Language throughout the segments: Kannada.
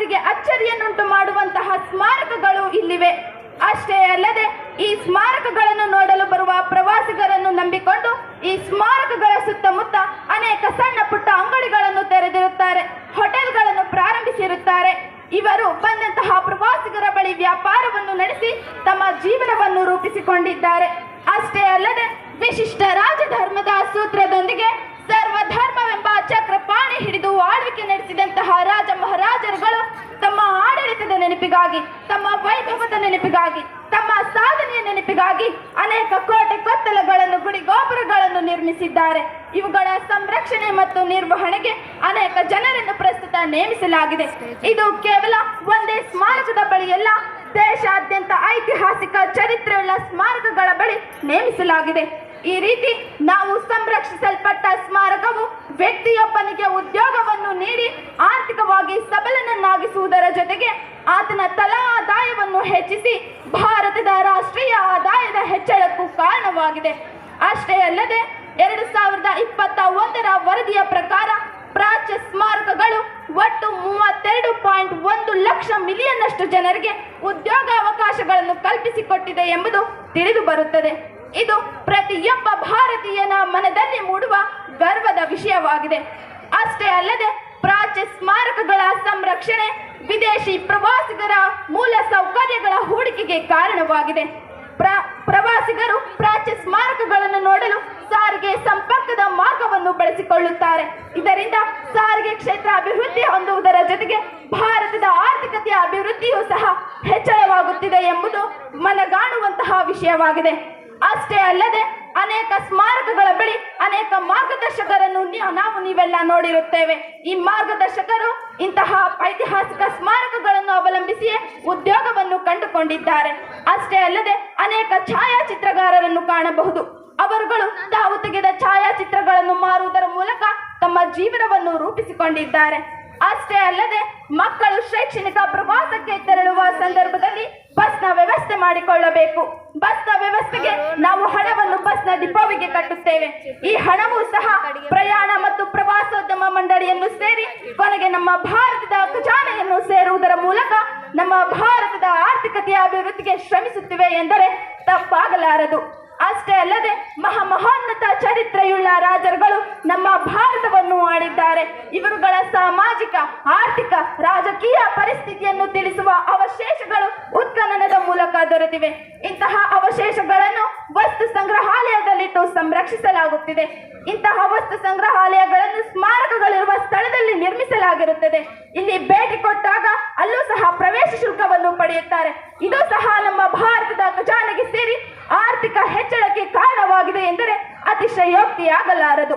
ಮನಸ್ಸಿಗೆ ಅಚ್ಚರಿಯನ್ನುಂಟು ಮಾಡುವಂತಹ ಸ್ಮಾರಕಗಳು ಇಲ್ಲಿವೆ. ಅಷ್ಟೇ ಅಲ್ಲದೆ ಈ ಸ್ಮಾರಕಗಳನ್ನು ನೋಡಲು ಬರುವ ಪ್ರವಾಸಿಗರನ್ನು ನಂಬಿಕೊಂಡು ಈ ಸ್ಮಾರಕಗಳ ಸುತ್ತಮುತ್ತ ಅನೇಕ ಸಣ್ಣ ಪುಟ್ಟ ಅಂಗಡಿಗಳನ್ನು ತೆರೆದಿರುತ್ತಾರೆ, ಹೋಟೆಲ್ಗಳನ್ನು ಪ್ರಾರಂಭಿಸಿರುತ್ತಾರೆ. ಇವರು ಬಂದಂತಹ ಪ್ರವಾಸಿಗರ ಬಳಿ ವ್ಯಾಪಾರವನ್ನು ನಡೆಸಿ ತಮ್ಮ ಜೀವನವನ್ನು ರೂಪಿಸಿಕೊಂಡಿದ್ದಾರೆ. ಅಷ್ಟೇ ಅಲ್ಲದೆ ವಿಶಿಷ್ಟ ರಾಜಧರ್ಮದ ಸೂತ್ರದೊಂದಿಗೆ ಸರ್ವಧರ್ಮವೆಂಬ ಚಕ್ರಪಾಣಿ ಹಿಡಿದು ಆಳ್ವಿಕೆ ನಡೆಸಿದಂತಹ ರಾಜ ಮಹಾರಾಜರುಗಳು ತಮ್ಮ ಆಡಳಿತದ ನೆನಪಿಗಾಗಿ, ತಮ್ಮ ವೈಭವದ ನೆನಪಿಗಾಗಿ, ತಮ್ಮ ಸಾಧನೆಯ ನೆನಪಿಗಾಗಿ ಅನೇಕ ಕೋಟೆ ಕೊತ್ತಲಗಳನ್ನು, ಗುಡಿ ಗೋಪುರಗಳನ್ನು ನಿರ್ಮಿಸಿದ್ದಾರೆ. ಇವುಗಳ ಸಂರಕ್ಷಣೆ ಮತ್ತು ನಿರ್ವಹಣೆಗೆ ಅನೇಕ ಜನರನ್ನು ಪ್ರಸ್ತುತ ನೇಮಿಸಲಾಗಿದೆ. ಇದು ಕೇವಲ ಒಂದೇ ಸ್ಮಾರಕದ ಬಳಿಯಲ್ಲ, ದೇಶಾದ್ಯಂತ ಐತಿಹಾಸಿಕ ಚರಿತ್ರೆಯುಳ್ಳ ಸ್ಮಾರಕಗಳ ಬಳಿ ನೇಮಿಸಲಾಗಿದೆ. ಈ ರೀತಿ ನಾವು ಸಂರಕ್ಷಿಸಲ್ಪಟ್ಟ ಸ್ಮಾರಕವು ವ್ಯಕ್ತಿಯೊಬ್ಬನಿಗೆ ಉದ್ಯೋಗವನ್ನು ನೀಡಿ ಆರ್ಥಿಕವಾಗಿ ಸಬಲನನ್ನಾಗಿಸುವುದರ ಜೊತೆಗೆ ಆತನ ತಲಾ ಆದಾಯವನ್ನು ಹೆಚ್ಚಿಸಿ ಭಾರತದ ರಾಷ್ಟ್ರೀಯ ಆದಾಯದ ಹೆಚ್ಚಳಕ್ಕೂ ಕಾರಣವಾಗಿದೆ. ಅಷ್ಟೇ ಅಲ್ಲದೆ 2021ರ ವರದಿಯ ಪ್ರಕಾರ ಪ್ರಾಚ್ಯ ಸ್ಮಾರಕಗಳು ಒಟ್ಟು 32.1 ಲಕ್ಷ ಮಿಲಿಯನ್ನಷ್ಟು ಜನರಿಗೆ ಉದ್ಯೋಗಾವಕಾಶಗಳನ್ನು ಕಲ್ಪಿಸಿಕೊಟ್ಟಿದೆ ಎಂಬುದು ತಿಳಿದು ಬರುತ್ತದೆ. ಇದು ಪ್ರತಿಯೊಬ್ಬ ಭಾರತೀಯನ ಮನದಲ್ಲಿ ಮೂಡುವ ಗರ್ವದ ವಿಷಯವಾಗಿದೆ. ಅಷ್ಟೇ ಅಲ್ಲದೆ ಪ್ರಾಚ್ಯ ಸ್ಮಾರಕಗಳ ಸಂರಕ್ಷಣೆ ವಿದೇಶಿ ಪ್ರವಾಸಿಗರ ಮೂಲ ಸೌಕರ್ಯಗಳ ಹೂಡಿಕೆಗೆ ಕಾರಣವಾಗಿದೆ. ಪ್ರವಾಸಿಗರು ಪ್ರಾಚ್ಯ ಸ್ಮಾರಕಗಳನ್ನು ನೋಡಲು ಸಾರಿಗೆ ಸಂಪರ್ಕದ ಮಾರ್ಗವನ್ನು ಬಳಸಿಕೊಳ್ಳುತ್ತಾರೆ. ಇದರಿಂದ ಸಾರಿಗೆ ಕ್ಷೇತ್ರ ಅಭಿವೃದ್ಧಿ ಹೊಂದುವುದರ ಜೊತೆಗೆ ಭಾರತದ ಆರ್ಥಿಕತೆಯ ಅಭಿವೃದ್ಧಿಯೂ ಸಹ ಹೆಚ್ಚಳವಾಗುತ್ತಿದೆ ಎಂಬುದು ಮನಗಾಣುವಂತಹ ವಿಷಯವಾಗಿದೆ. ಅಷ್ಟೇ ಅಲ್ಲದೆ ಅನೇಕ ಸ್ಮಾರಕಗಳ ಬಳಿ ಅನೇಕ ಮಾರ್ಗದರ್ಶಕರನ್ನು ನೀವೆಲ್ಲ ನೋಡಿರುತ್ತೇವೆ. ಈ ಮಾರ್ಗದರ್ಶಕರು ಇಂತಹ ಐತಿಹಾಸಿಕ ಸ್ಮಾರಕಗಳನ್ನು ಅವಲಂಬಿಸಿಯೇ ಉದ್ಯೋಗವನ್ನು ಕಂಡುಕೊಂಡಿದ್ದಾರೆ. ಅಷ್ಟೇ ಅಲ್ಲದೆ ಅನೇಕ ಛಾಯಾಚಿತ್ರಗಾರರನ್ನು ಕಾಣಬಹುದು. ಅವರುಗಳು ತಾವು ತೆಗೆದ ಛಾಯಾಚಿತ್ರಗಳನ್ನು ಮಾರುವುದರ ಮೂಲಕ ತಮ್ಮ ಜೀವನವನ್ನು ರೂಪಿಸಿಕೊಂಡಿದ್ದಾರೆ. ಅಷ್ಟೇ ಅಲ್ಲದೆ ಮಕ್ಕಳು ಶೈಕ್ಷಣಿಕ ಪ್ರವಾಸಕ್ಕೆ ತೆರಳುವ ಸಂದರ್ಭದಲ್ಲಿ ಬಸ್ನ ವ್ಯವಸ್ಥೆ ಮಾಡಿಕೊಳ್ಳಬೇಕು. ಬಸ್ನ ವ್ಯವಸ್ಥೆಗೆ ನಾವು ಹಣವನ್ನು ಬಸ್ನ ಡಿಪೋವಿಗೆ ಕಟ್ಟುತ್ತೇವೆ. ಈ ಹಣವೂ ಸಹ ಪ್ರಯಾಣ ಮತ್ತು ಪ್ರವಾಸೋದ್ಯಮ ಮಂಡಳಿಯನ್ನು ಸೇರಿ ಕೊನೆಗೆ ನಮ್ಮ ಭಾರತದ ಖಜಾನೆಯನ್ನು ಸೇರುವುದರ ಮೂಲಕ ನಮ್ಮ ಭಾರತದ ಆರ್ಥಿಕತೆಯ ಅಭಿವೃದ್ಧಿಗೆ ಶ್ರಮಿಸುತ್ತಿವೆ ಎಂದರೆ ತಪ್ಪಾಗಲಾರದು. ಅಷ್ಟೇ ಅಲ್ಲದೆ ಮಹಾನ್ನತ ಚರಿತ್ರೆಯುಳ್ಳ ರಾಜರುಗಳು ನಮ್ಮ ಭಾರತವನ್ನು ಆಳಿದ್ದಾರೆ. ಇವರುಗಳ ಸಾಮಾಜಿಕ, ಆರ್ಥಿಕ, ರಾಜಕೀಯ ಪರಿಸ್ಥಿತಿಯನ್ನು ತಿಳಿಸುವ ಅವಶೇಷಗಳು ಉತ್ಖನನದ ಮೂಲಕ ದೊರೆತಿವೆ. ಇಂತಹ ಅವಶೇಷಗಳನ್ನು ವಸ್ತು ಸಂಗ್ರಹಾಲಯದಲ್ಲಿಟ್ಟು ಸಂರಕ್ಷಿಸಲಾಗುತ್ತಿದೆ. ಇಂತಹ ವಸ್ತು ಸಂಗ್ರಹಾಲಯಗಳನ್ನು ಸ್ಮಾರಕಗಳಿರುವ ಸ್ಥಳದಲ್ಲಿ ನಿರ್ಮಿಸಲಾಗಿರುತ್ತದೆ. ಇಲ್ಲಿ ಭೇಟಿ ಕೊಟ್ಟಾಗ ಅಲ್ಲೂ ಸಹ ಪ್ರವೇಶ ಶುಲ್ಕವನ್ನು ಪಡೆಯುತ್ತಾರೆ. ಇದು ಸಹ ನಮ್ಮ ಭಾರತದ ಖಜಾನೆಗೆ ಸೇರಿ ಆರ್ಥಿಕ ಹೆಚ್ಚಳಕ್ಕೆ ಕಾರಣವಾಗಿದೆ ಎಂದರೆ ಅತಿಶಯೋಕ್ತಿಯಾಗಲಾರದು.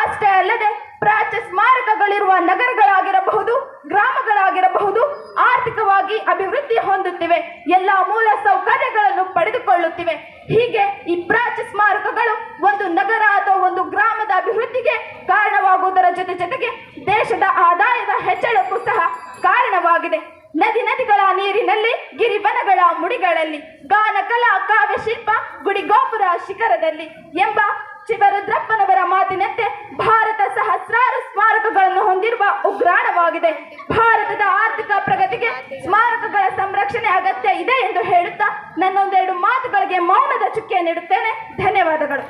ಅಷ್ಟೇ ಅಲ್ಲದೆ ಪ್ರಾಚ್ಯ ಸ್ಮಾರಕಗಳಿರುವ ನಗರಗಳಾಗಿರಬಹುದು, ಗ್ರಾಮಗಳಾಗಿರಬಹುದು, ಆರ್ಥಿಕವಾಗಿ ಅಭಿವೃದ್ಧಿ ಹೊಂದುತ್ತಿವೆ, ಎಲ್ಲ ಮೂಲ ಸೌಕರ್ಯಗಳನ್ನು ಪಡೆದುಕೊಳ್ಳುತ್ತಿವೆ. ಹೀಗೆ ಈ ಪ್ರಾಚ್ಯ ಸ್ಮಾರಕಗಳು ಒಂದು ನಗರ ಅಥವಾ ಒಂದು ಗ್ರಾಮದ ಅಭಿವೃದ್ಧಿಗೆ ಕಾರಣವಾಗುವುದರ ಜೊತೆಗೆ ದೇಶದ ಆದಾಯದ ಹೆಚ್ಚಳಕ್ಕೂ ಸಹ ಕಾರಣವಾಗಿದೆ. ನದಿಗಳ ನೀರಿನಲ್ಲಿ, ಗಿರಿವನಗಳ ಮುಡಿಗಳಲ್ಲಿ, ಗಾನ ಕಲಾ ಕಾವ್ಯ ಶಿಲ್ಪ ಗುಡಿ ಗೋಪುರ ಶಿಖರದಲ್ಲಿ ಎಂಬ ಶಿವರುದ್ರಪ್ಪನವರ ಮಾತಿನಂತೆ ಭಾರತ ಸಹಸ್ರಾರು ಸ್ಮಾರಕಗಳನ್ನು ಹೊಂದಿರುವ ಉಗ್ರಾಣವಾಗಿದೆ. ಭಾರತದ ಆರ್ಥಿಕ ಪ್ರಗತಿಗೆ ಸ್ಮಾರಕಗಳ ಸಂರಕ್ಷಣೆ ಅಗತ್ಯ ಇದೆ ಎಂದು ಹೇಳುತ್ತಾ ನನ್ನೊಂದೆರಡು ಮಾತುಗಳಿಗೆ ಮೌನದ ಚುಕ್ಕೆ ನೀಡುತ್ತೇನೆ. ಧನ್ಯವಾದಗಳು.